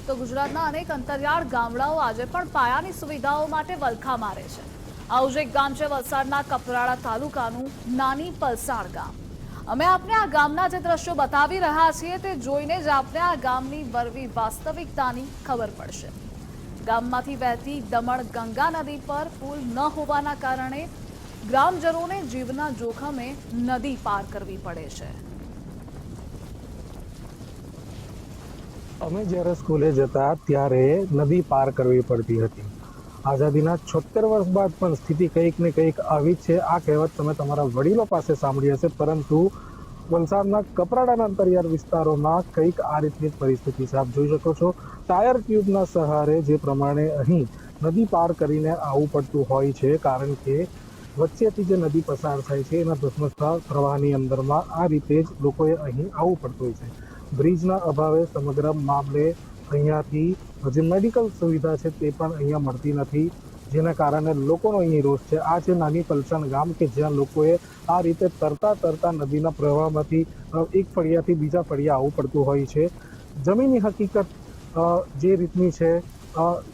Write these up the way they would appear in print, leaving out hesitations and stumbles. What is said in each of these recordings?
તો ગુજરાતના અનેક અંતરિયાળ ગામડાઓ આજે પણ પાયાની સુવિધાઓ માટે વલખા મારે છે। આવું જ એક ગામ છે વલસાડના કપરાડા તાલુકાનું નાની પલસાણ ગામ। અમે આપને આ ગામના જે દ્રશ્યો બતાવી રહ્યા છીએ તે જોઈને જ આપને આ ગામની વરવી વાસ્તવિકતાની ખબર પડશે। ગામમાંથી વહેતી દમણ ગંગા નદી પર પુલ ન હોવાના કારણે ગ્રામજનોને જીવના જોખમે નદી પાર કરવી પડે છે। અમે જ્યારે સ્કૂલે જતા ત્યારે નદી પાર કરવી પડતી હતી। આઝાદીના 76 વર્ષ બાદ પણ સ્થિતિ કંઈક ને કંઈક આવી જ છે। આ કહેવત તમે તમારા વડીલો પાસે સાંભળી હશે, પરંતુ વલસાડના કપરાડાના અંતરિયાળ વિસ્તારોમાં કંઈક આ રીતની પરિસ્થિતિ છે। આપ જોઈ શકો છો ટાયર ટ્યુબના સહારે જે પ્રમાણે અહીં નદી પાર કરીને આવવું પડતું હોય છે, કારણ કે વચ્ચેથી જે નદી પસાર થાય છે એના ધસમસતા પ્રવાહની અંદરમાં આ રીતે જ લોકોએ અહીં આવવું પડતું હોય છે। બ્રિજના અભાવે સમગ્ર મામલે અહીંયાથી જે મેડિકલ સુવિધા છે તે પણ અહીંયા મળતી નથી, જેના કારણે લોકોનો અહીં રોષ છે। આ છે નાની પલસાણ ગામ કે જ્યાં લોકોએ આ રીતે તરતા તરતા નદીના પ્રવાહમાંથી એક ફળિયાથી બીજા ફળિયા આવવું પડતું હોય છે। જમીનની હકીકત જે રીતની છે,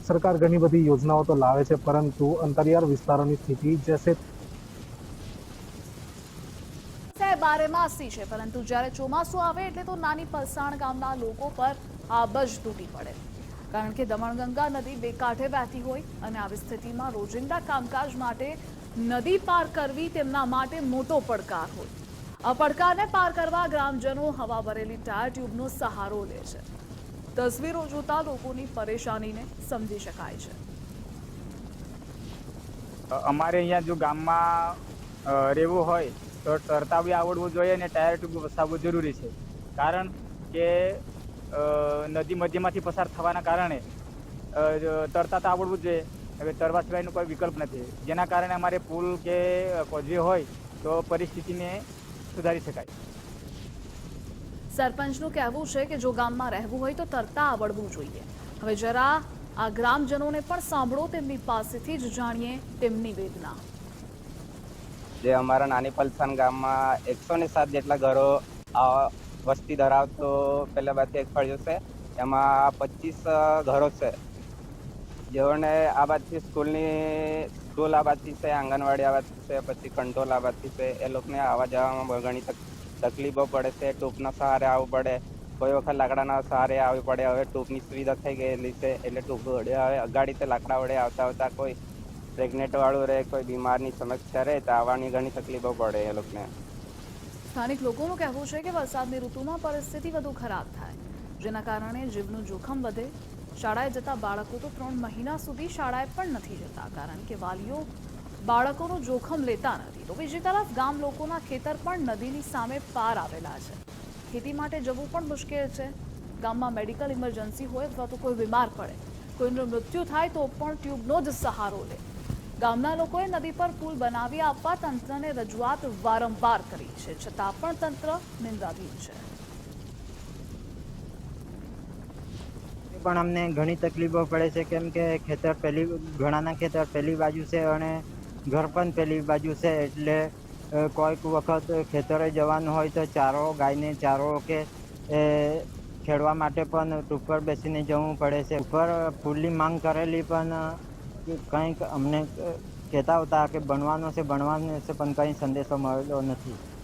સરકાર ઘણી બધી યોજનાઓ તો લાવે છે, પરંતુ અંતરિયાળ વિસ્તારોની સ્થિતિ જેસે બારેમાસી છે, પરંતુ જ્યારે ચોમાસું આવે એટલે તો નાની પલસાણ ગામના લોકો પર આબજ તૂટી પડે, કારણ કે દમણગંગા નદી બે કાંઠે વહેતી હોય અને આવી સ્થિતિમાં રોજિંદા કામકાજ માટે નદી પાર કરવી તેમના માટે મોટો પડકાર હોય। આ પડકારને પાર કરવા ગ્રામજનો હવા ભરેલી ટાયર ટ્યુબનો સહારો લે છે। તસવીરો જોતા લોકોની પરેશાનીને સમજી શકાય છે। અમારે અહીંયા જો ગામમાં રહેવું હોય તો તરતા બી આવડવું જોઈએ અને ટાયર ટ્યુબ વસાવવું જરૂરી છે, કારણ કે નદી મધ્યમાંથી પસાર થવાના કારણે તરતા તો આવડવું જ જોઈએ। હવે તરવા સિવાયનો કોઈ વિકલ્પ નથી, જેના કારણે અમારે પુલ કે કોઝવે હોય તો પરિસ્થિતિને સુધારી શકાય। સરપંચનું કહેવું છે કે જો ગામમાં રહેવું હોય તો તરતા આવડવું જોઈએ। હવે જરા આ ગ્રામજનોને પણ સાંભળો, તેમની પાસેથી જ જાણીએ તેમની વેદના। જે અમારા નાની પલસાણ ગામમાં 107 જેટલા ઘરો વસ્તી ધરાવતો પહેલા બાજુ એક ફળિયો છે, એમાં 25 ઘરો છે, જેઓને આ બાજુથી સ્કૂલ આ બાજુથી છે, આંગણવાડી આ બાજુથી છે, પછી કંટ્રોલ આ બાજુથી છે। એ લોકોને આવવા જવામાં ઘણી તકલીફો પડે છે। ટૂંકના સહારે આવવું પડે, કોઈ વખત લાકડાના સહારે આવવી પડે। હવે ટૂંકની સુવિધા થઈ ગયેલી છે એટલે ટૂંક વડે હવે અગાડી તો લાકડા વડે આવતા કોઈ પ્રેગ્નેન્ટ વાળું રહે, કોઈ બીમારની સમસ્યા રહે તો આવવાની ઘણી તકલીફો પડે એ લોકોને। સ્થાનિક લોકોનું કહેવું છે કે વરસાદની ઋતુમાં પરિસ્થિતિ વધુ ખરાબ થાય, જેના કારણે જીવનું જોખમ વધે। શાળાએ જતા બાળકો તો 3 મહિના સુધી શાળાએ પણ નથી જતા, કારણ કે વાલીઓ બાળકોનું જોખમ લેતા નથી। તો બીજી તરફ ગામ લોકોના ખેતર પણ નદીની સામે પાર આવેલા છે, ખેતી માટે જવું પણ મુશ્કેલ છે। ગામમાં મેડિકલ ઇમરજન્સી હોય અથવા તો કોઈ બીમાર પડે, કોઈનું મૃત્યુ થાય તો પણ ટ્યુબનો જ સહારો લે। ગામના લોકોએ નદી પર પુલ બનાવી આપવા તંત્રને રજૂઆત વારંવાર કરી છે, છતાં પણ તંત્ર નિંદ્રાધીન છે। પણ અમને ઘણી તકલીફો પડે છે, કેમ કે ઘણાના ખેતર પહેલી બાજુ છે અને ઘર પણ પહેલી બાજુ છે, એટલે કોઈક વખત ખેતરે જવાનું હોય તો ગાયને ચારો કે ખેડવા માટે પણ ઉપર બેસીને જવું પડે છે। ઉપર પુલની માંગ કરેલી પણ કંઈક અમને કહેતા હતા કે બનવાનો છે પણ કંઈ સંદેશો મળેલો નથી।